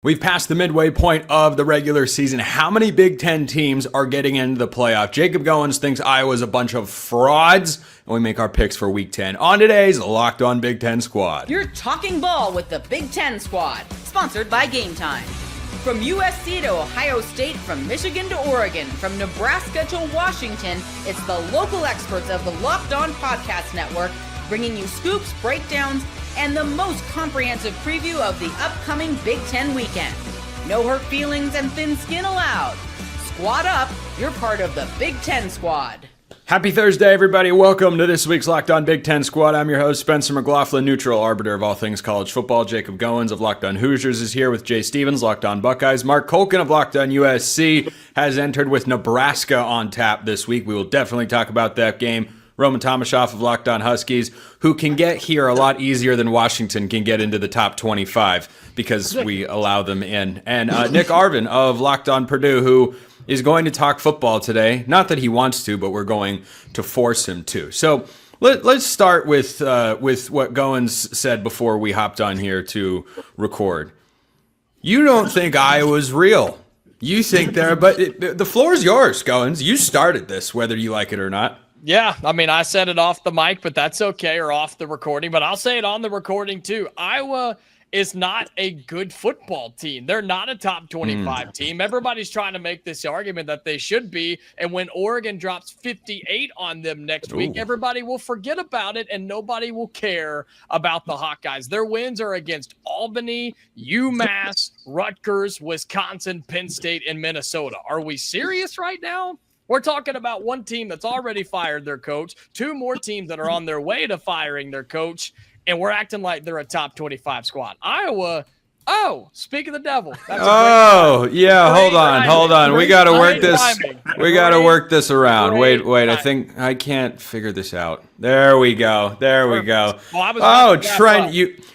We've passed the midway point of the regular season. How many Big Ten teams are getting into the playoff? Jacob Goins thinks Iowa's a bunch of frauds, and we make our picks for Week 10 on today's Locked On Big Ten Squad. You're talking ball with the Big Ten Squad, sponsored by Game Time. From USC to Ohio State, from Michigan to Oregon, from Nebraska to Washington, it's the local experts of the Locked On Podcast Network bringing you scoops, breakdowns, and the most comprehensive preview of the upcoming Big Ten weekend. No hurt feelings and thin skin allowed. Squad up, you're part of the Big Ten Squad. Happy Thursday, everybody. Welcome to this week's Locked On Big Ten Squad. I'm your host, Spencer McLaughlin, neutral arbiter of all things college football. Jacob Goins of Locked On Hoosiers is here with Jay Stevens, Locked On Buckeyes. Mark Colkin of Locked On USC has entered with Nebraska on tap this week. We will definitely talk about that game. Roman Tomashoff of Locked On Huskies, who can get here a lot easier than Washington can get into the top 25 because we allow them in. And Nick Arvin of Locked On Purdue, who is going to talk football today. Not that he wants to, but we're going to force him to. So let's start with what Goins said before we hopped on here to record. You don't think Iowa's real. You think but the floor is yours, Goins. You started this, whether you like it or not. Yeah, I mean, I said it off the mic, but that's okay, or off the recording, but I'll say it on the recording too. Iowa is not a good football team. They're not a top 25 team. Everybody's trying to make this argument that they should be, and when Oregon drops 58 on them next week, everybody will forget about it, and nobody will care about the Hawkeyes. Their wins are against Albany, UMass, Rutgers, Wisconsin, Penn State, and Minnesota. Are we serious right now? We're talking about one team that's already fired their coach, two more teams that are on their way to firing their coach, and we're acting like they're a top 25 squad. Iowa, speak of the devil. That's hold on. We got to work this. We got to work this around. Wait. I think I can't figure this out. There we go.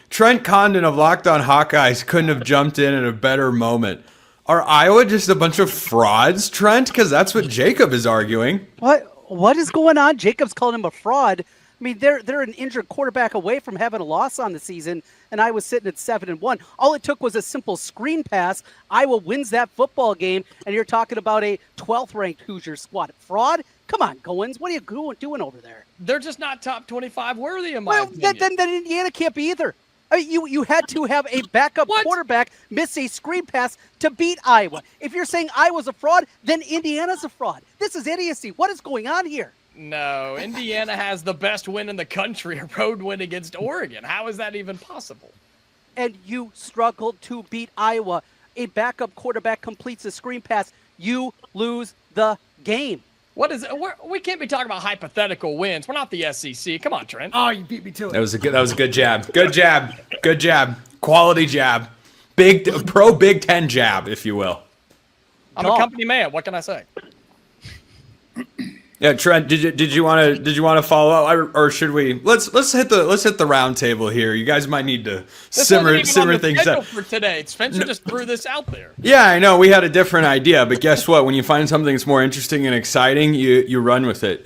Trent Condon of Locked On Hawkeyes couldn't have jumped in at a better moment. Are Iowa just a bunch of frauds, Trent? Because that's what Jacob is arguing. What is going on? Jacob's calling him a fraud. I mean, they're an injured quarterback away from having a loss on the season, and I was sitting at 7-1. All it took was a simple screen pass. Iowa wins that football game, and you're talking about a 12th-ranked Hoosier squad. Fraud? Come on, Goins. What are you doing over there? They're just not top 25 worthy in my opinion. Then Indiana can't be either. I mean, you had to have a backup quarterback miss a screen pass to beat Iowa. If you're saying Iowa's a fraud, then Indiana's a fraud. This is idiocy. What is going on here? No, Indiana has the best win in the country, a road win against Oregon. How is that even possible? And you struggled to beat Iowa. A backup quarterback completes a screen pass. You lose the game. What is it? We can't be talking about hypothetical wins. We're not the SEC. Come on, Trent. Oh, you beat me to it. That was a good jab. Good jab. Quality jab. Pro Big Ten jab, if you will. I'm a company man. What can I say? Yeah, Trent, did you want to follow up, or should we? Let's hit the round table here. You guys might need to simmer things up for today. Spencer just threw this out there. Yeah, I know we had a different idea, but guess what? When you find something that's more interesting and exciting, you run with it.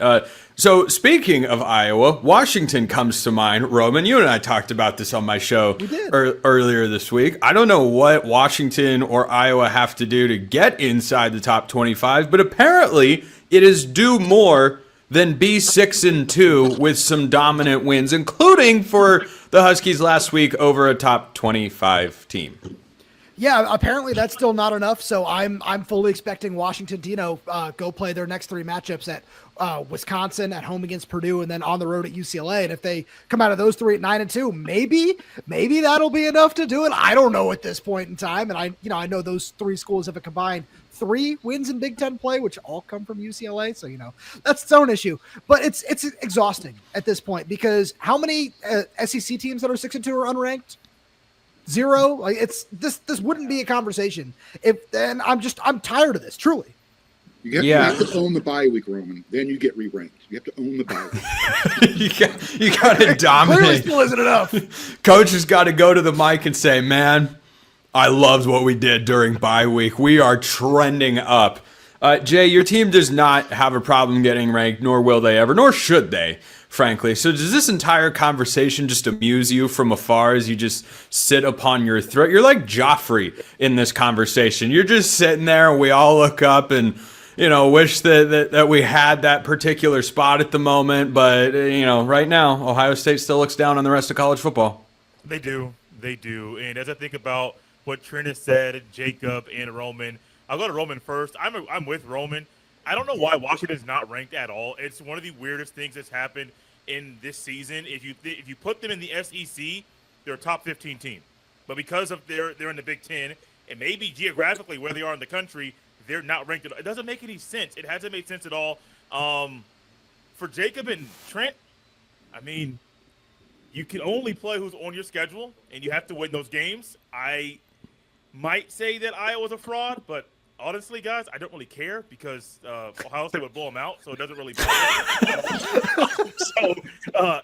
So speaking of Iowa, Washington comes to mind. Roman, you and I talked about this on my show earlier this week. I don't know what Washington or Iowa have to do to get inside the top 25, but apparently it is due more than be 6-2 with some dominant wins, including for the Huskies last week over a top 25 team. Yeah, apparently that's still not enough. So I'm fully expecting Washington to go play their next three matchups at Wisconsin, at home against Purdue, and then on the road at UCLA. And if they come out of those three at 9-2, maybe that'll be enough to do it. I don't know at this point in time. And I know those three schools have a combined 3 wins in Big Ten play, which all come from UCLA. So that's its own issue. But it's exhausting at this point because how many SEC teams that are 6-2 are unranked? 0. Like this wouldn't be a conversation. I'm tired of this, truly. You have to own the bye week, Roman. Then you get re-ranked. You have to own the bye week. you got to dominate. Clearly still isn't enough. Coach has got to go to the mic and say, man, I loved what we did during bye week. We are trending up. Jay, your team does not have a problem getting ranked, nor will they ever, nor should they, frankly. So does this entire conversation just amuse you from afar as you just sit upon your throat? You're like Joffrey in this conversation. You're just sitting there, and we all look up and, wish that we had that particular spot at the moment. But, right now, Ohio State still looks down on the rest of college football. They do. And as I think about what Trent has said, Jacob and Roman, I'll go to Roman first. I'm with Roman. I don't know why Washington's not ranked at all. It's one of the weirdest things that's happened in this season. If you put them in the SEC, they're a top 15 team. But because of they're in the Big Ten, and maybe geographically where they are in the country, they're not ranked at all. It doesn't make any sense. It hasn't made sense at all. For Jacob and Trent, I mean, you can only play who's on your schedule, and you have to win those games. I might say that Iowa's a fraud, but honestly, guys, I don't really care because Ohio State would blow them out, so it doesn't really matter. So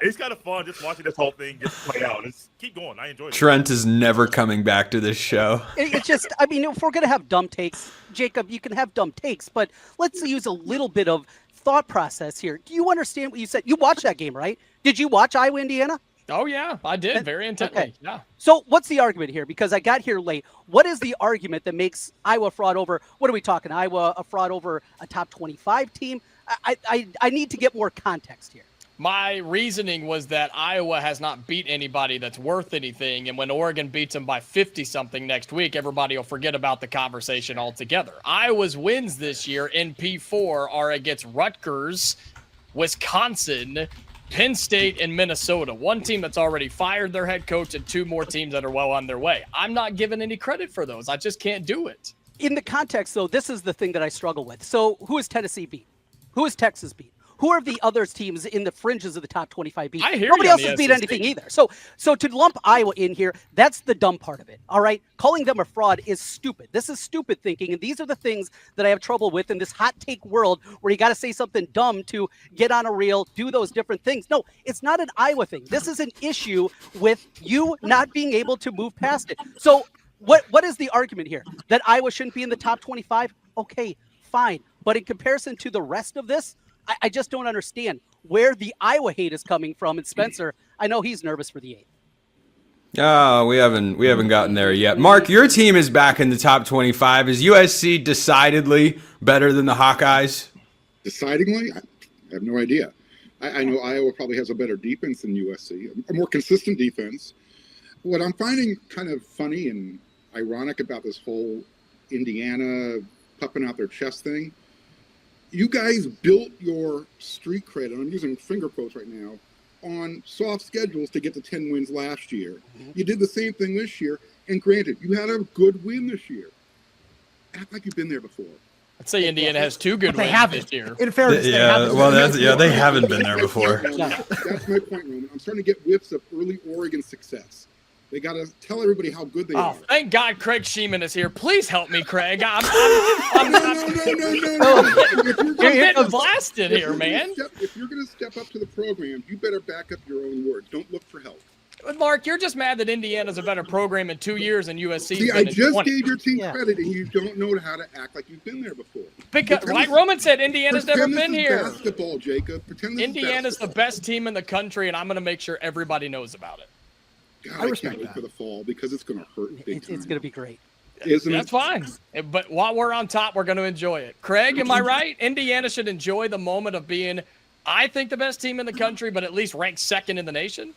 it's kind of fun just watching this whole thing just play out. Keep going. I enjoy it. Trent is never coming back to this show. It's just, I mean, if we're going to have dumb takes, Jacob, you can have dumb takes, but let's use a little bit of thought process here. Do you understand what you said? You watched that game, right? Did you watch Iowa, Indiana? Oh, yeah, I did. Very intently. Okay. Yeah. So what's the argument here? Because I got here late. What is the argument that makes Iowa fraud over, what are we talking, Iowa a fraud over a top 25 team? I need to get more context here. My reasoning was that Iowa has not beat anybody that's worth anything, and when Oregon beats them by 50-something next week, everybody will forget about the conversation altogether. Iowa's wins this year in P4 are against Rutgers, Wisconsin, Penn State, and Minnesota. One team that's already fired their head coach and two more teams that are well on their way. I'm not giving any credit for those. I just can't do it. In the context, though, this is the thing that I struggle with. So who is Tennessee beat? Who is Texas beat? Who are the other teams in the fringes of the top 25 beat? I hear Nobody you else on the has beat SEC. anything either. So to lump Iowa in here, that's the dumb part of it. All right. Calling them a fraud is stupid. This is stupid thinking. And these are the things that I have trouble with in this hot take world where you got to say something dumb to get on a reel, do those different things. No, it's not an Iowa thing. This is an issue with you not being able to move past it. So what is the argument here? That Iowa shouldn't be in the top 25? Okay, fine. But in comparison to the rest of this, I just don't understand where the Iowa hate is coming from. And Spencer, I know he's nervous for the 8th. Oh, we haven't gotten there yet. Mark, your team is back in the top 25. Is USC decidedly better than the Hawkeyes? Decidingly? I have no idea. I know Iowa probably has a better defense than USC, a more consistent defense. What I'm finding kind of funny and ironic about this whole Indiana puffing out their chest thing, you guys built your street cred, and I'm using finger quotes right now, on soft schedules to get to 10 wins last year. You did the same thing this year, and granted, you had a good win this year. Act like you've been there before. I'd say Indiana has two good They wins haven't. this year. In fairness, they haven't. They haven't been there before. That's my point, Roman. I'm starting to get whiffs of early Oregon success. They got to tell everybody how good they are. Thank God Craig Sheeman is here. Please help me, Craig. I'm getting blasted here, man. If you're going to step up to the program, you better back up your own words. Don't look for help. Mark, you're just mad that Indiana's a better program in 2 years than USC. See, I just gave your team credit, and you don't know how to act like you've been there before. Because, like Roman said, Indiana's never been here. Basketball, Jacob. Pretend this Indiana's is the best team in the country, and I'm going to make sure everybody knows about it. God, I can't wait for the fall because it's going to hurt big time. It's going to be great. That's fine. But while we're on top, we're going to enjoy it. Craig, am I right? Indiana should enjoy the moment of being, I think, the best team in the country, but at least ranked second in the nation.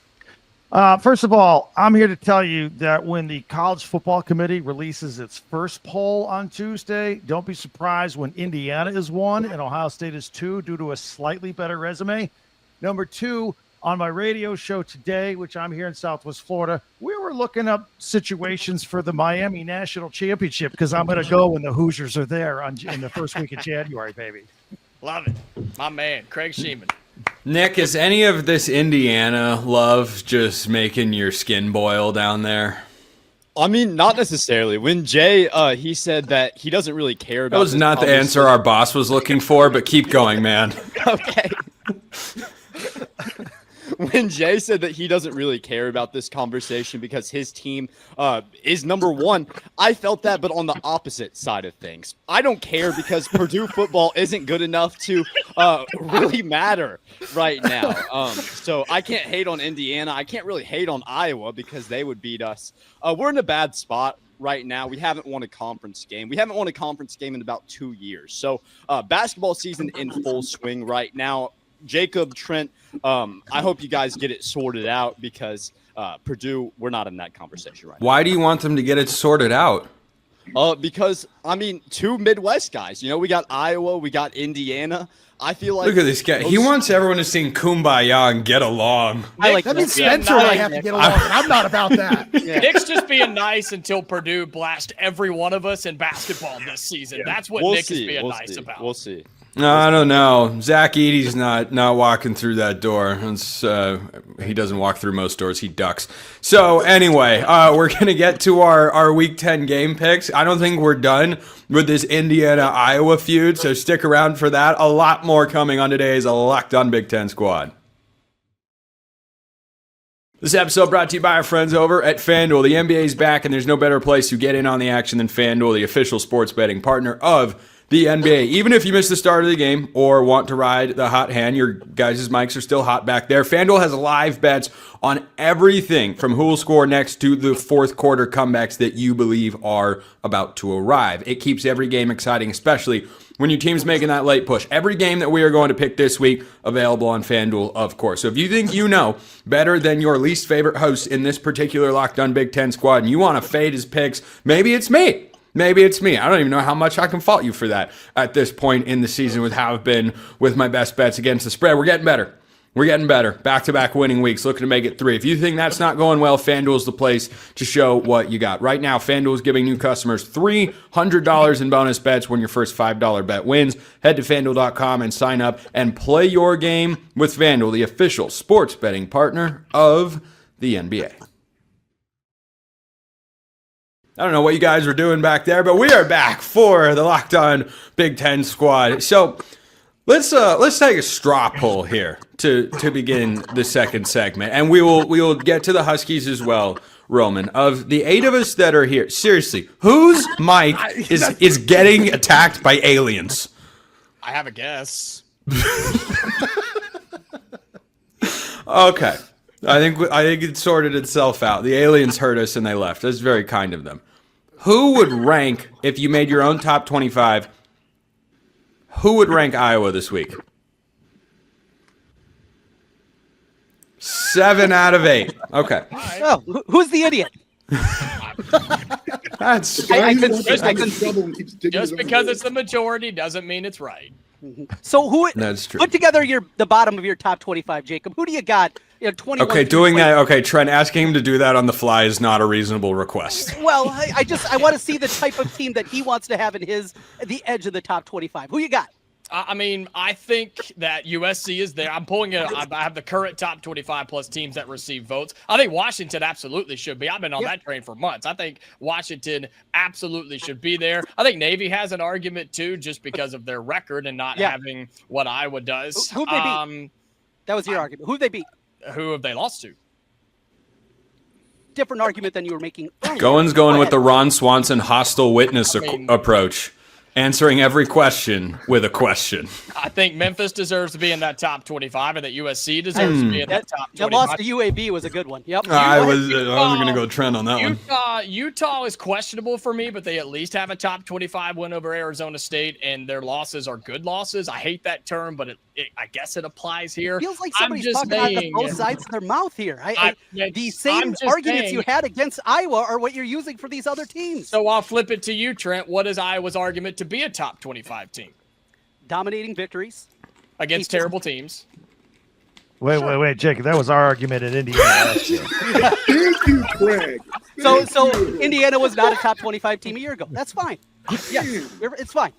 First of all, I'm here to tell you that when the College Football Committee releases its first poll on Tuesday, don't be surprised when Indiana is 1 and Ohio State is 2 due to a slightly better resume. Number 2, on my radio show today, which I'm here in Southwest Florida, we were looking up situations for the Miami National Championship because I'm going to go when the Hoosiers are there in the first week of January, baby. Love it. My man, Craig Sheeman. Nick, is any of this Indiana love just making your skin boil down there? I mean, not necessarily. When Jay, he said that he doesn't really care about. That was not the answer our boss was looking for, but keep going, man. Okay. when Jay said that he doesn't really care about this conversation because his team is number one, I felt that, but on the opposite side of things. I don't care because Purdue football isn't good enough to really matter right now. So I can't hate on Indiana. I can't really hate on Iowa because they would beat us. We're in a bad spot right now. We haven't won a conference game. We haven't won a conference game in about 2 years. So basketball season in full swing right now. Jacob, Trent, I hope you guys get it sorted out because Purdue, we're not in that conversation right now. Why do you want them to get it sorted out? Because, I mean, 2 Midwest guys. You know, we got Iowa, we got Indiana. I feel like look at this guy. He wants everyone to sing Kumbaya and get along. I like That means that. Spencer and I have to get along, and I'm not about that. Nick's just being nice until Purdue blast every one of us in basketball this season. That's what Nick is being nice about. We'll see. No, I don't know. Zach Edey's not walking through that door. It's, he doesn't walk through most doors. He ducks. So anyway, we're going to get to our Week 10 game picks. I don't think we're done with this Indiana-Iowa feud, so stick around for that. A lot more coming on today's Locked On Big Ten Squad. This episode brought to you by our friends over at FanDuel. The NBA is back, and there's no better place to get in on the action than FanDuel, the official sports betting partner of the NBA. Even if you miss the start of the game or want to ride the hot hand, your guys' mics are still hot back there. FanDuel has live bets on everything from who will score next to the fourth quarter comebacks that you believe are about to arrive. It keeps every game exciting, especially when your team's making that late push. Every game that we are going to pick this week, available on FanDuel, of course. So if you think you know better than your least favorite host in this particular Locked On Big Ten squad and you want to fade his picks, maybe it's me. Maybe it's me. I don't even know how much I can fault you for that at this point in the season with how I've been with my best bets against the spread. We're getting better. We're getting better. Back-to-back winning weeks, looking to make it 3. If you think that's not going well, FanDuel's the place to show what you got. Right now, FanDuel is giving new customers $300 in bonus bets when your first $5 bet wins. Head to FanDuel.com and sign up and play your game with FanDuel, the official sports betting partner of the NBA. I don't know what you guys were doing back there, but we are back for the Locked On Big Ten squad. So let's take a straw poll here to begin the second segment, and we will get to the Huskies as well. Roman, of the 8 of us that are here, seriously, whose mic is getting attacked by aliens? I have a guess. Okay. I think it sorted itself out. The aliens heard us and they left. That's very kind of them. Who would rank, if you made your own top 25, who would rank Iowa this week? 7 out of 8. Okay. Oh, who's the idiot? That's Just because it's the majority doesn't mean it's right. So That's true. put together the bottom of your top 25, Jacob. Who do you got? 21 Okay, doing that. Okay, Trent, asking him to do that on the fly is not a reasonable request. Well, I want to see the type of team that he wants to have in the edge of the top 25. Who you got? I mean, I think that USC is there. I'm pulling it. I have the current top 25 plus teams that receive votes. I think Washington absolutely should be. I've been on that train for months. I think Washington absolutely should be there. I think Navy has an argument too, just because of their record and not having what Iowa does. Who'd they beat? That was your argument. Who'd they beat? Who have they lost to? Different argument than you were making earlier. Goins going with the Ron Swanson hostile witness approach. Answering every question with a question. I think Memphis deserves to be in that top 25, and that USC deserves to be in that top 25. That loss to UAB was a good one. Yep. I was going to go Trent on that one. Utah is questionable for me, but they at least have a top 25 win over Arizona State, and their losses are good losses. I hate that term, but I guess it applies here. It feels like somebody's talking out of both sides of their mouth here. The same arguments you had against Iowa are what you're using for these other teams. So I'll flip it to you, Trent. What is Iowa's argument to be a top 25 team? Dominating victories against terrible teams. Wait, Jacob. That was our argument in Indiana last year. Thank you, Craig. So Indiana was not a top 25 team a year ago. That's fine. Yes, it's fine.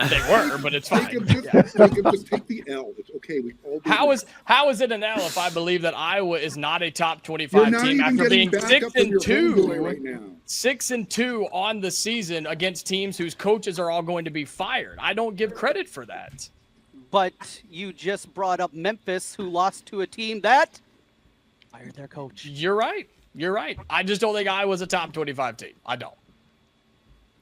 They were, but it's fine. Just take the L. It's okay. We all How is it an L if I believe that Iowa is not a top 25 team after being 6-2 right now? 6-2 on the season against teams whose coaches are all going to be fired? I don't give credit for that. But you just brought up Memphis, who lost to a team that fired their coach. You're right. I just don't think Iowa's a top 25 team. I don't.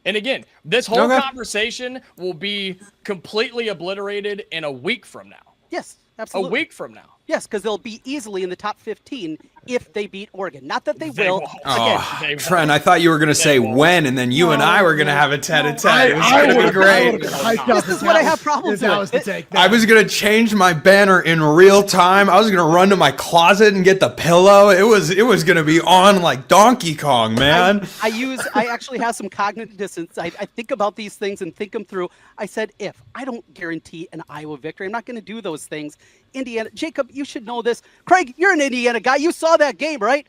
And again, this whole conversation will be completely obliterated in a week from now. Yes, absolutely. A week from now. Yes, because they'll be easily in the top 15 if they beat Oregon. Not that they will. Again, Trent, I thought you were going to say when, and then you and I were going to have a tete-a-tete. It was going to be great. This is what I have problems with. I was going to change my banner in real time. I was going to run to my closet and get the pillow. It was going to be on like Donkey Kong, man. I actually have some cognitive dissonance. I think about these things and think them through. I said, if I don't guarantee an Iowa victory, I'm not going to do those things. Indiana, Jacob, you should know this. Craig, you're an Indiana guy. You saw that game, right?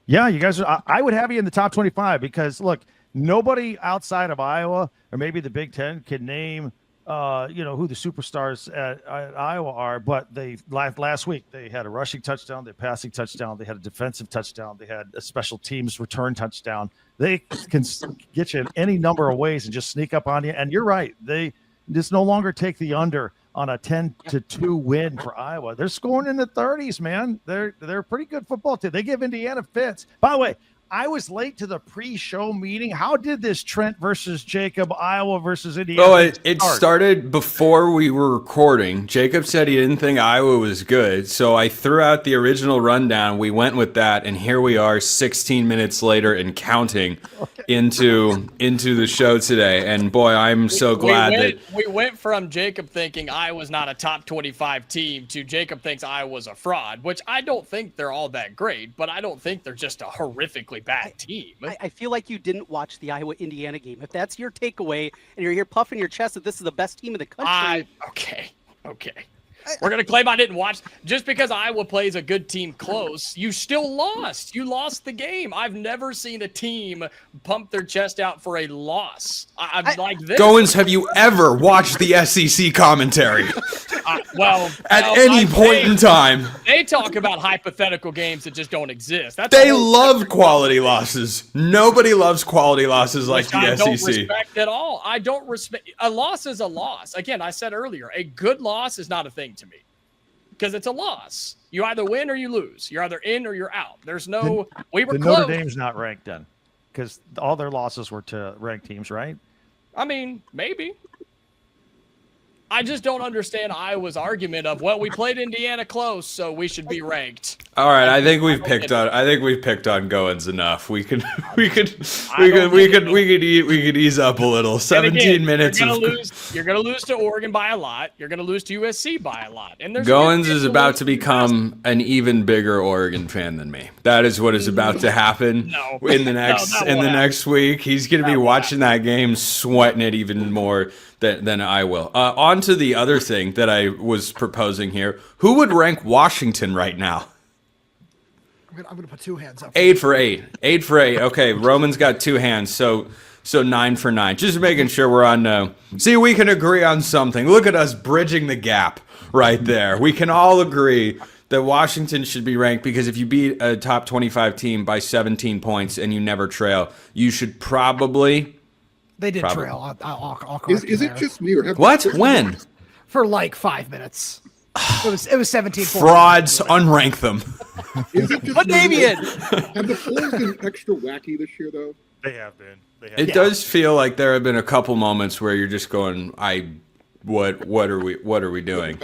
Yeah, you guys. I would have you in the top 25 because look, nobody outside of Iowa or maybe the Big Ten can name, who the superstars at Iowa are. But they last week they had a rushing touchdown, they had a passing touchdown, they had a defensive touchdown, they had a special teams return touchdown. They can get you in any number of ways and just sneak up on you. And you're right, they just no longer take the under on a 10-2 win for Iowa. They're scoring in the 30s, man. They're a pretty good football team. They give Indiana fits. By the way, I was late to the pre-show meeting. How did this Trent versus Jacob, Iowa versus Indiana? Oh, it started before we were recording. Jacob said he didn't think Iowa was good, so I threw out the original rundown. We went with that, and here we are 16 minutes later and counting into the show today. And boy, I'm so glad we went from Jacob thinking Iowa's not a top 25 team to Jacob thinks Iowa's a fraud, which I don't think they're all that great, but I don't think they're just a horrifically bad team. I feel like you didn't watch the Iowa-Indiana game. If that's your takeaway and you're here puffing your chest that this is the best team in the country. Okay. We're going to claim I didn't watch. Just because Iowa plays a good team close, you still lost. You lost the game. I've never seen a team pump their chest out for a loss. I'm like this. Goins, have you ever watched the SEC commentary? At any point in time. They talk about hypothetical games that just don't exist. They love quality losses. Nobody loves quality losses like the SEC. I don't respect at all. I don't respect. A loss is a loss. Again, I said earlier, a good loss is not a thing to me because it's a loss. You either win or you lose. You're either in or you're out. There's no. We were close. Notre Dame's not ranked then because all their losses were to ranked teams, right? I mean, maybe. I just don't understand Iowa's argument of, well, we played Indiana close, so we should be ranked. All right, I think we've picked on Goins enough. We could ease up a little. 17 minutes. You're gonna lose to Oregon by a lot. You're gonna lose to USC by a lot. And Goins is about to become an even bigger Oregon fan than me. That is what is about to happen in the next week. He's gonna be watching that game, sweating it even more than I will. On to the other thing that I was proposing here. Who would rank Washington right now? I'm gonna put two hands up. 8 for 8. 8 for 8. Okay, Roman's got two hands, so 9 for 9. Just making sure we're on. See, we can agree on something. Look at us bridging the gap right there. We can all agree that Washington should be ranked because if you beat a top 25 team by 17 points and you never trail, you should probably. They did trail. I'll correct Is it just me or have what? When? For like 5 minutes. It was 17. Frauds. Unrank them. Is it just What Damien? Have the polls been extra wacky this year, though? They have been. It does feel like there have been a couple moments where you're just going, what are we doing?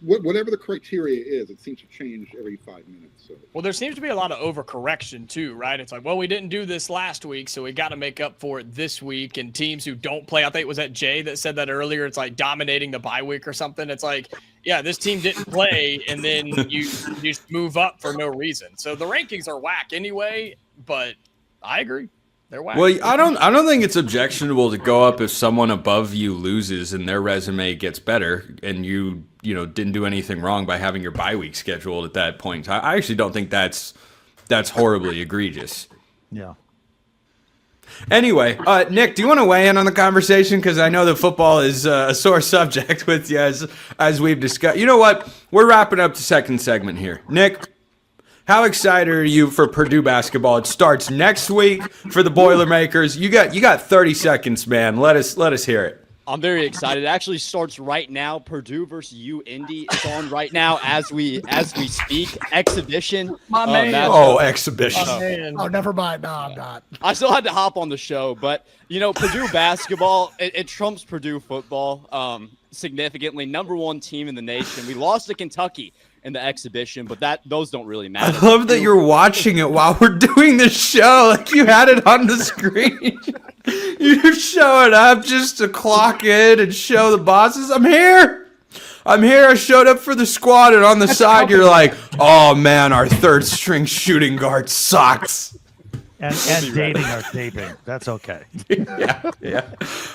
Whatever the criteria is, it seems to change every 5 minutes. So. Well, there seems to be a lot of overcorrection too, right? It's like, well, we didn't do this last week, so we got to make up for it this week. And teams who don't play, I think it was that Jay that said that earlier. It's like dominating the bye week or something. It's like, yeah, this team didn't play, and then you just move up for no reason. So the rankings are whack anyway. But I agree. They're whack. Well, I don't think it's objectionable to go up if someone above you loses and their resume gets better and you didn't do anything wrong by having your bye week scheduled at that point. I actually don't think that's horribly egregious. Yeah. Anyway, Nick, do you want to weigh in on the conversation? Because I know that football is a sore subject with you as we've discussed. You know what? We're wrapping up the second segment here. Nick, how excited are you for Purdue basketball? It starts next week for the Boilermakers. You got 30 seconds, man. Let us hear it. I'm very excited. It actually starts right now. Purdue versus Indy is on right now as we speak. Exhibition. My man. Exhibition. Oh, never mind. No, I'm not. I still had to hop on the show, but Purdue basketball, it trumps Purdue football significantly. Number 1 team in the nation. We lost to Kentucky in the exhibition, but those don't really matter. I love that you're watching it while we're doing the show. Like you had it on the screen. You're showing up just to clock in and show the bosses, I'm here. I showed up for the squad, and on the side you're like, oh man, our 3rd string shooting guard sucks. And dating our taping. That's okay. Yeah.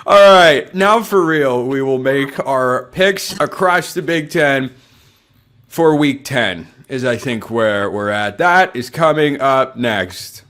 All right, now for real, we will make our picks across the Big Ten for Week 10 is, I think, where we're at. That is coming up next.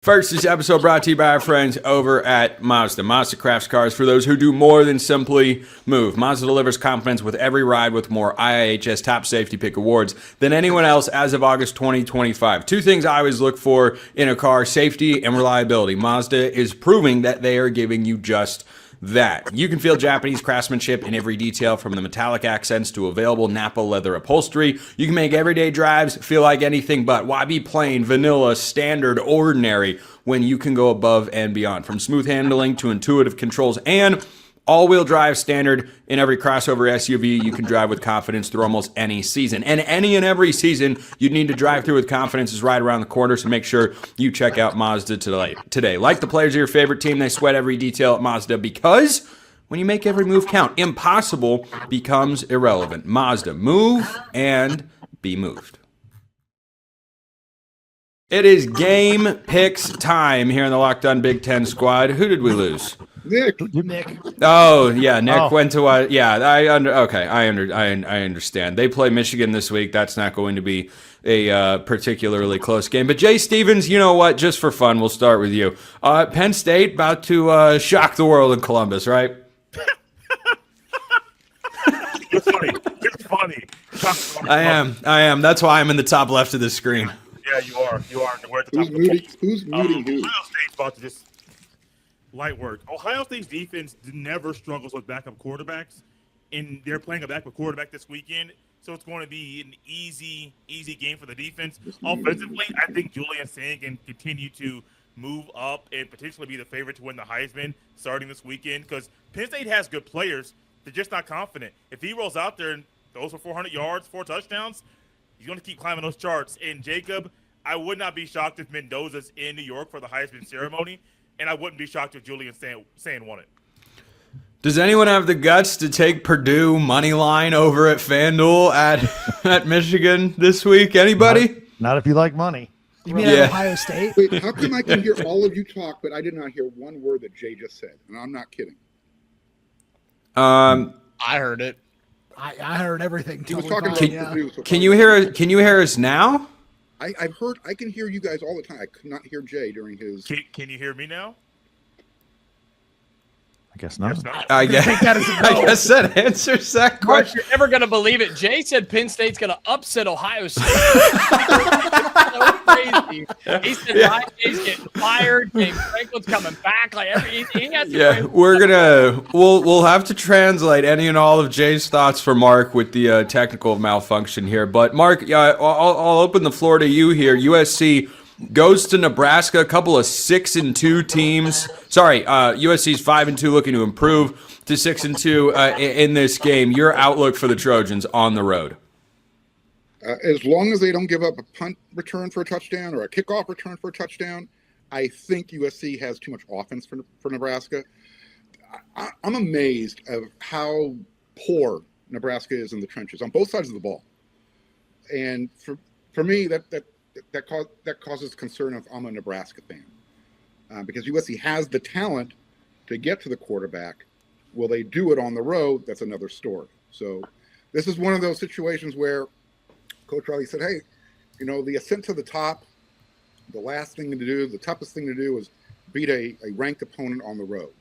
First, this episode brought to you by our friends over at Mazda. Mazda crafts cars for those who do more than simply move. Mazda delivers confidence with every ride with more IIHS Top Safety Pick awards than anyone else as of August 2025. 2 things I always look for in a car: safety and reliability. Mazda is proving that they are giving you just that. You can feel Japanese craftsmanship in every detail, from the metallic accents to available Napa leather upholstery. You can make everyday drives feel like anything but. Why be plain, vanilla, standard, ordinary when you can go above and beyond? From smooth handling to intuitive controls and all-wheel drive standard in every crossover SUV, you can drive with confidence through almost any season. And any and every season you need to drive through with confidence is right around the corner, so make sure you check out Mazda today. Like the players of your favorite team, they sweat every detail at Mazda, because when you make every move count, impossible becomes irrelevant. Mazda, move and be moved. It is game picks time here in the Locked On Big Ten squad. Who did we lose? Nick. Oh yeah, Nick went to I understand. They play Michigan this week. That's not going to be a particularly close game. But Jay Stevens, you know what? Just for fun, we'll start with you. Penn State about to shock the world in Columbus, right? It's funny. I am. That's why I'm in the top left of the screen. Yeah, you are. We're at the top of the Who's muting who? Ohio State's about to just light work. Ohio State's defense never struggles with backup quarterbacks, and they're playing a backup quarterback this weekend, so it's going to be an easy game for the defense. Offensively, I think Julian Sand can continue to move up and potentially be the favorite to win the Heisman starting this weekend, because Penn State has good players. They're just not confident. If he rolls out there and throws for 400 yards, 4 touchdowns, he's going to keep climbing those charts. And Jacob, I would not be shocked if Mendoza's in New York for the Heisman ceremony, and I wouldn't be shocked if Julian Sand won it. Does anyone have the guts to take Purdue money line over at FanDuel at Michigan this week? Anybody? Not if you like money. You mean at Ohio State? Wait, how come I can hear all of you talk, but I did not hear one word that Jay just said? And I'm not kidding. I heard it. I heard everything. He was Totally talking fine, about Purdue. So Can you hear us now? I've heard. I can hear you guys all the time. I could not hear Jay during his. Can you hear me now? I guess not. I guess that answers that Mark, question. you're never going to believe it. Jay said Penn State's going to upset Ohio State. So crazy. He said Ryan Day's getting fired. James Franklin's coming back. Like he has to we'll have to translate any and all of Jay's thoughts for Mark with the technical malfunction here. But Mark, I'll open the floor to you here. USC goes to Nebraska, a couple of 6-2 teams. Sorry, USC's 5-2, looking to improve to 6-2 in this game. Your outlook for the Trojans on the road? As long as they don't give up a punt return for a touchdown or a kickoff return for a touchdown, I think USC has too much offense for Nebraska. I'm amazed of how poor Nebraska is in the trenches on both sides of the ball, and for me that causes concern if I'm a Nebraska fan, because USC has the talent to get to the quarterback. Will they do it on the road? That's another story. So this is one of those situations where Coach Riley said, hey, the ascent to the top, the last thing to do, the toughest thing to do is beat a ranked opponent on the road.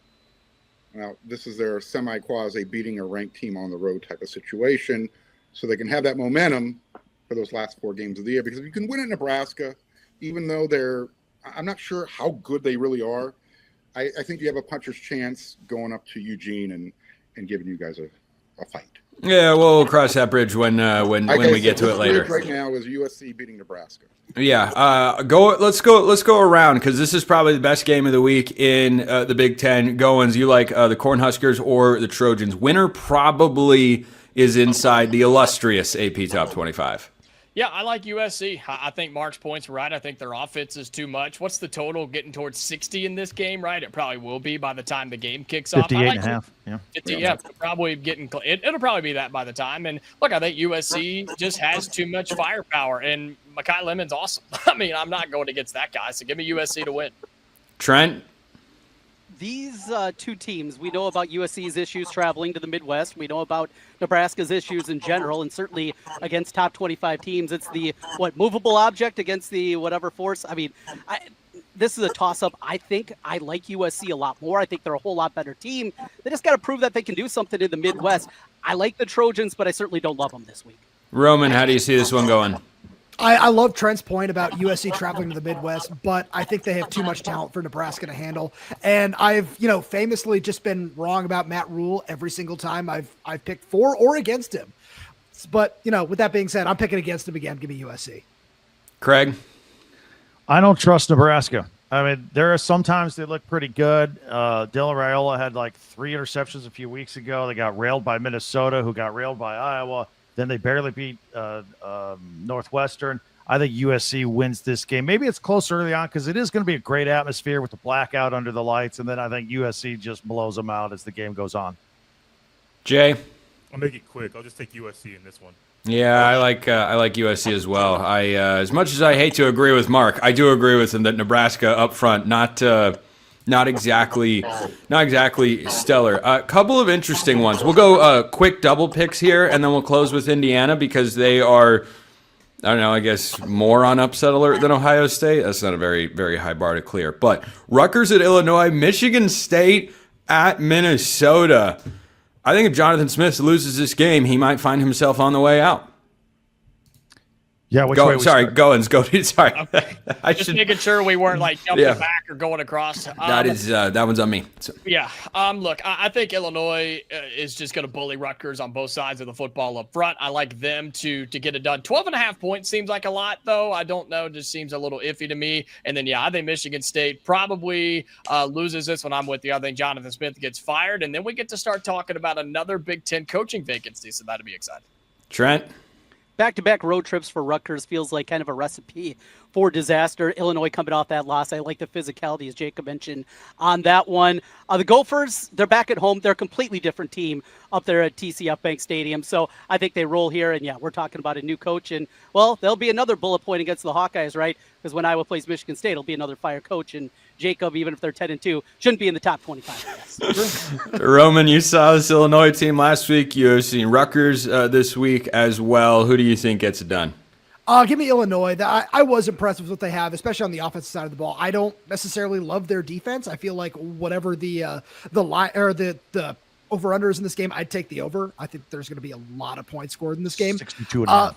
Now, this is their semi-quasi beating a ranked team on the road type of situation, so they can have that momentum for those last 4 games of the year. Because if you can win at Nebraska, even though I'm not sure how good they really are, I think you have a puncher's chance going up to Eugene and giving you guys a fight. Yeah, we'll cross that bridge when we get to it later. Right now is USC beating Nebraska. Yeah, let's go around because this is probably the best game of the week in the Big Ten. Goins, you like the Cornhuskers or the Trojans? Winner probably is inside the illustrious AP Top 25. Yeah, I like USC. I think Mark's point's right. I think their offense is too much. What's the total? Getting towards 60 in this game, right? It probably will be by the time the game kicks off. 58 and a half. Yeah. 50, yeah, probably getting. It'll probably be that by the time. And look, I think USC just has too much firepower, and Mekhi Lemon's awesome. I mean, I'm not going against that guy, so give me USC to win. Trent? These two teams, we know about USC's issues traveling to the Midwest. We know about Nebraska's issues in general, and certainly against top 25 teams, it's the movable object against the whatever force. I mean, this is a toss-up. I think I like USC a lot more. I think they're a whole lot better team. They just got to prove that they can do something in the Midwest. I like the Trojans, but I certainly don't love them this week. Roman, how do you see this one going? I love Trent's point about USC traveling to the Midwest, but I think they have too much talent for Nebraska to handle. And I've, famously just been wrong about Matt Rule every single time I've picked for or against him. But, with that being said, I'm picking against him again. Give me USC. Craig? I don't trust Nebraska. I mean, there are sometimes they look pretty good. Dylan Raiola had like 3 interceptions a few weeks ago. They got railed by Minnesota, who got railed by Iowa. Then they barely beat Northwestern. I think USC wins this game. Maybe it's close early on because it is going to be a great atmosphere with the blackout under the lights, and then I think USC just blows them out as the game goes on. Jay? I'll make it quick. I'll just take USC in this one. Yeah, I like USC as well. I as much as I hate to agree with Mark, I do agree with him that Nebraska up front not exactly stellar. A couple of interesting ones. We'll go quick double picks here, and then we'll close with Indiana because they are, I don't know, I guess more on upset alert than Ohio State. That's not a very, very high bar to clear. But Rutgers at Illinois, Michigan State at Minnesota. I think if Jonathan Smith loses this game, he might find himself on the way out. Yeah, Goins, go. Sorry, okay. Just making sure we weren't jumping back or going across. That one's on me. So. Yeah. Look, I think Illinois is just going to bully Rutgers on both sides of the football up front. I like them to get it done. 12.5 points seems like a lot, though. I don't know. Just seems a little iffy to me. And then, I think Michigan State probably loses this one. I'm with you. I think Jonathan Smith gets fired, and then we get to start talking about another Big Ten coaching vacancy. So that'll be exciting. Trent. Back-to-back road trips for Rutgers feels like kind of a recipe for disaster. Illinois coming off that loss. I like the physicality, as Jacob mentioned, on that one. The Gophers, they're back at home. They're a completely different team up there at TCF Bank Stadium. So I think they roll here. And, we're talking about a new coach. And, there'll be another bullet point against the Hawkeyes, right? Because when Iowa plays Michigan State, it'll be another fire coach. And Jacob, even if they're 10-2, shouldn't be in the top 25, I guess. Roman, you saw this Illinois team last week. You've seen Rutgers this week as well. Who do you think gets it done? Give me Illinois. I was impressed with what they have, especially on the offensive side of the ball. I don't necessarily love their defense. I feel like whatever the line or the over-unders in this game, I'd take the over. I think there's going to be a lot of points scored in this game. 62.5.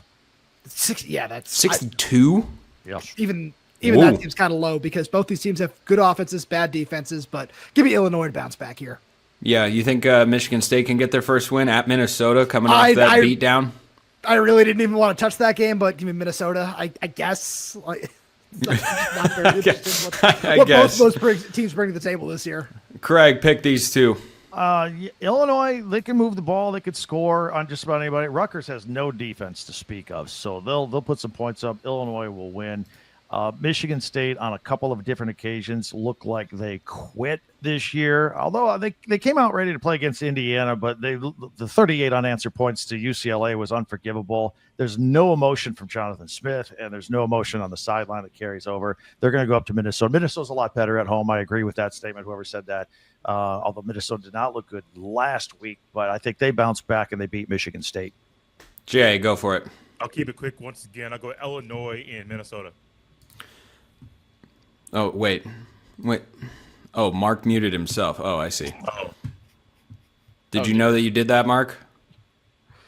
60. Yeah, that's 62. Yeah. Even that seems kind of low because both these teams have good offenses, bad defenses. But give me Illinois to bounce back here. Yeah, you think Michigan State can get their first win at Minnesota coming off that beatdown? I really didn't even want to touch that game, but give me Minnesota. I guess. Not very interesting what both of those teams bring to the table this year. Craig, pick these two. Illinois, they can move the ball. They could score on just about anybody. Rutgers has no defense to speak of, so they'll put some points up. Illinois will win. Michigan State, on a couple of different occasions, look like they quit this year. Although they came out ready to play against Indiana, but the 38 unanswered points to UCLA was unforgivable. There's no emotion from Jonathan Smith, and there's no emotion on the sideline that carries over. They're going to go up to Minnesota. Minnesota's a lot better at home. I agree with that statement, whoever said that. Although Minnesota did not look good last week, but I think they bounced back and they beat Michigan State. Jay, go for it. I'll keep it quick once again. I'll go Illinois and Minnesota. Oh, wait. Oh, Mark muted himself. Oh, I see. Oh. Did you know that you did that, Mark?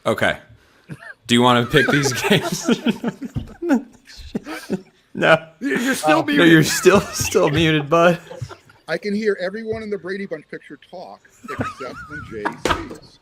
Okay. Do you want to pick these games? No. You're still muted. No, you're still muted, bud. I can hear everyone in the Brady Bunch picture talk except when Jay speaks.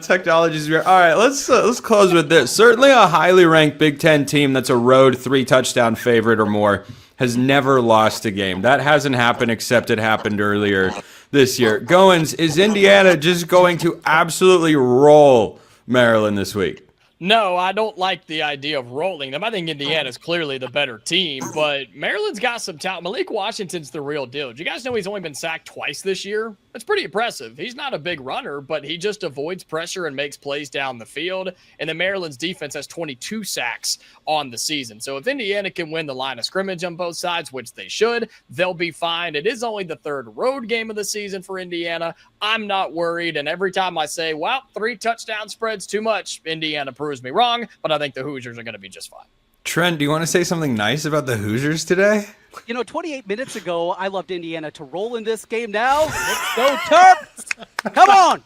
Technology's weird. All right, let's close with this. Certainly a highly ranked Big Ten team that's a road 3-touchdown favorite or more has never lost a game. That hasn't happened except it happened earlier this year. Goins, is Indiana just going to absolutely roll Maryland this week? No, I don't like the idea of rolling them. I think Indiana's clearly the better team, but Maryland's got some talent. Malik Washington's the real deal. Did you guys know he's only been sacked twice this year? That's pretty impressive. He's not a big runner, but he just avoids pressure and makes plays down the field. And then Maryland's defense has 22 sacks on the season. So if Indiana can win the line of scrimmage on both sides, which they should, they'll be fine. It is only the third road game of the season for Indiana. I'm not worried. And every time I say, well, 3 touchdown spreads too much, Indiana proves me wrong, but I think the Hoosiers are going to be just fine. Trent, do you want to say something nice about the Hoosiers today? 28 minutes ago, I loved Indiana to roll in this game. Now, let's go Terps! Come on!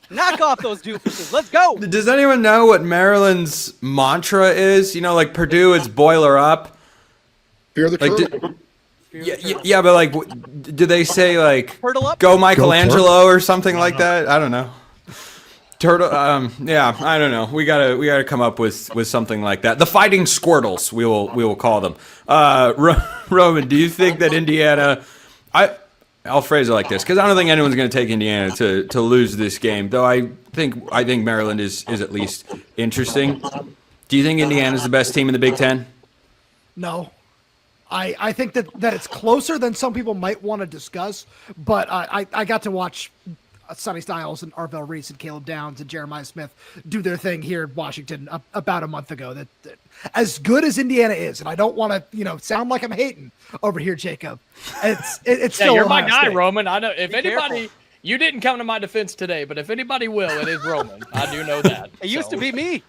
Knock off those doofuses. Let's go! Does anyone know what Maryland's mantra is? Like Purdue, it's boiler up. Fear the turtle. Yeah, but do they say Turtle up? go Michelangelo or something like that? I don't know. Turtle. Yeah, I don't know. We gotta come up with something like that. The Fighting Squirtles, we will call them. Roman, do you think that Indiana? I'll phrase it like this because I don't think anyone's going to take Indiana to lose this game. Though I think Maryland is at least interesting. Do you think Indiana's the best team in the Big Ten? No. I think that it's closer than some people might want to discuss, but I got to watch Sonny Styles and Arvell Reese and Caleb Downs and Jeremiah Smith do their thing here in Washington about a month ago. That as good as Indiana is, and I don't want to sound like I'm hating over here, Jacob. It's still you're my Ohio guy, State. Roman. I know if Be anybody. careful. You didn't come to my defense today, but if anybody will, it is Roman. I do know that. It used to be me.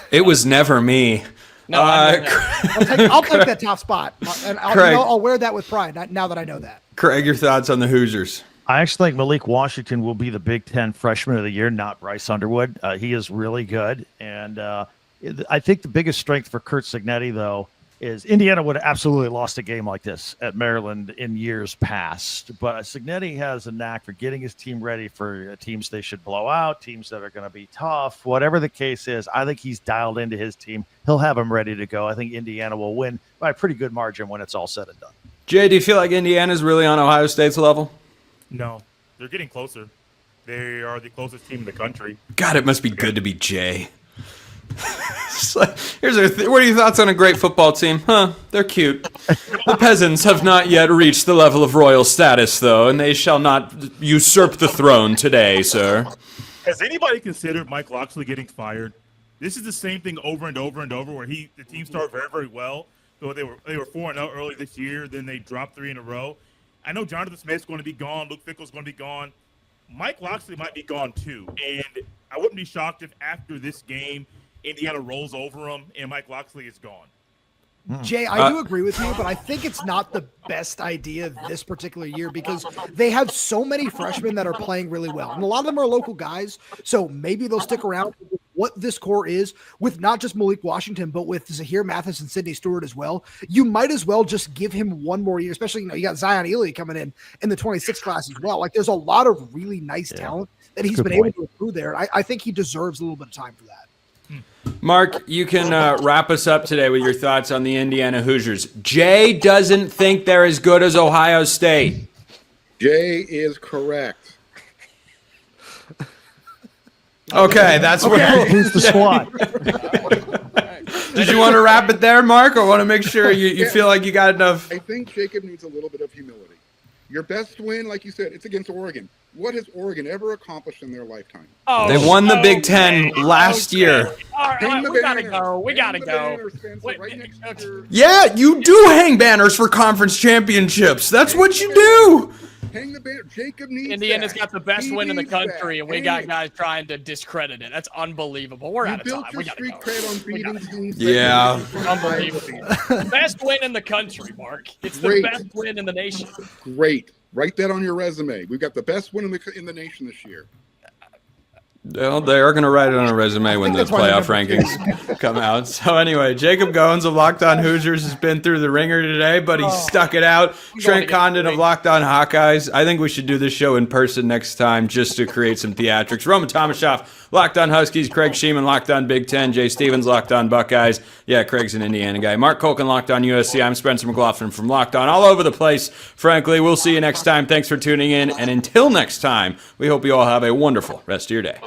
It was never me. No, I know that. I'll take that top spot, and I'll wear that with pride. Now that I know that. Craig, your thoughts on the Hoosiers? I actually think Malik Washington will be the Big Ten Freshman of the Year, not Bryce Underwood. He is really good. And I think the biggest strength for Curt Cignetti, though, is Indiana would have absolutely lost a game like this at Maryland in years past. But Cignetti has a knack for getting his team ready for teams they should blow out, teams that are going to be tough. Whatever the case is, I think he's dialed into his team. He'll have them ready to go. I think Indiana will win by a pretty good margin when it's all said and done. Jay, do you feel like Indiana's really on Ohio State's level? No, they're getting closer. They are the closest team in the country. God, it must be good to be Jay. What are your thoughts on a great football team? They're cute. The peasants have not yet reached the level of royal status, though, and they shall not usurp the throne today, sir. Has anybody considered Mike Locksley getting fired? This is the same thing over and over and over, where the team started very, very well. So they were 4-0 early this year, then they dropped 3 in a row. I know Jonathan Smith's going to be gone. Luke Fickell's going to be gone. Mike Locksley might be gone too. And I wouldn't be shocked if after this game, Indiana rolls over them and Mike Locksley is gone. Jay, I do agree with you, but I think it's not the best idea this particular year because they have so many freshmen that are playing really well. And a lot of them are local guys, so maybe they'll stick around. What this core is with not just Malik Washington, but with Zahir Mathis and Sidney Stewart as well, you might as well just give him one more year, especially, you got Zion Ely coming in the 26 class as well. Like there's a lot of really nice talent that he's been able to accrue there. And I think he deserves a little bit of time for that. Mark, you can wrap us up today with your thoughts on the Indiana Hoosiers. Jay doesn't think they're as good as Ohio State. Jay is correct. Okay, that's where. Who's the squad? Did you want to wrap it there, Mark, or want to make sure you feel like you got enough? I think Jacob needs a little bit of humility. Your best win, like you said, it's against Oregon. What has Oregon ever accomplished in their lifetime? They won the Big Ten last year. All right, we gotta go. We gotta go. Yeah, you do hang banners for conference championships. That's what you do. Hang the banner. Jacob needs Indiana's that. got the best He win in the needs that. country, and we Hang got it. guys trying to discredit it. That's unbelievable. We're You out of built time. your We gotta street go. cred on beating teams. Yeah. Unbelievable. Best win in the country, Mark. It's the Great. best win in the nation. Great. Write that on your resume. We've got the best win in the nation this year. Well, they are going to write it on a resume when the that's why playoff they're number rankings come out. So anyway, Jacob Goins of Locked On Hoosiers has been through the ringer today, but he stuck it out. Trent Condon of Locked On Hawkeyes. I think we should do this show in person next time just to create some theatrics. Roman Tomashoff, Locked On Huskies. Craig Sheeman, Locked On Big Ten. Jay Stevens, Locked On Buckeyes. Yeah, Craig's an Indiana guy. Mark Colkin, Locked On USC. I'm Spencer McLaughlin from Locked On. All over the place, frankly. We'll see you next time. Thanks for tuning in. And until next time, we hope you all have a wonderful rest of your day.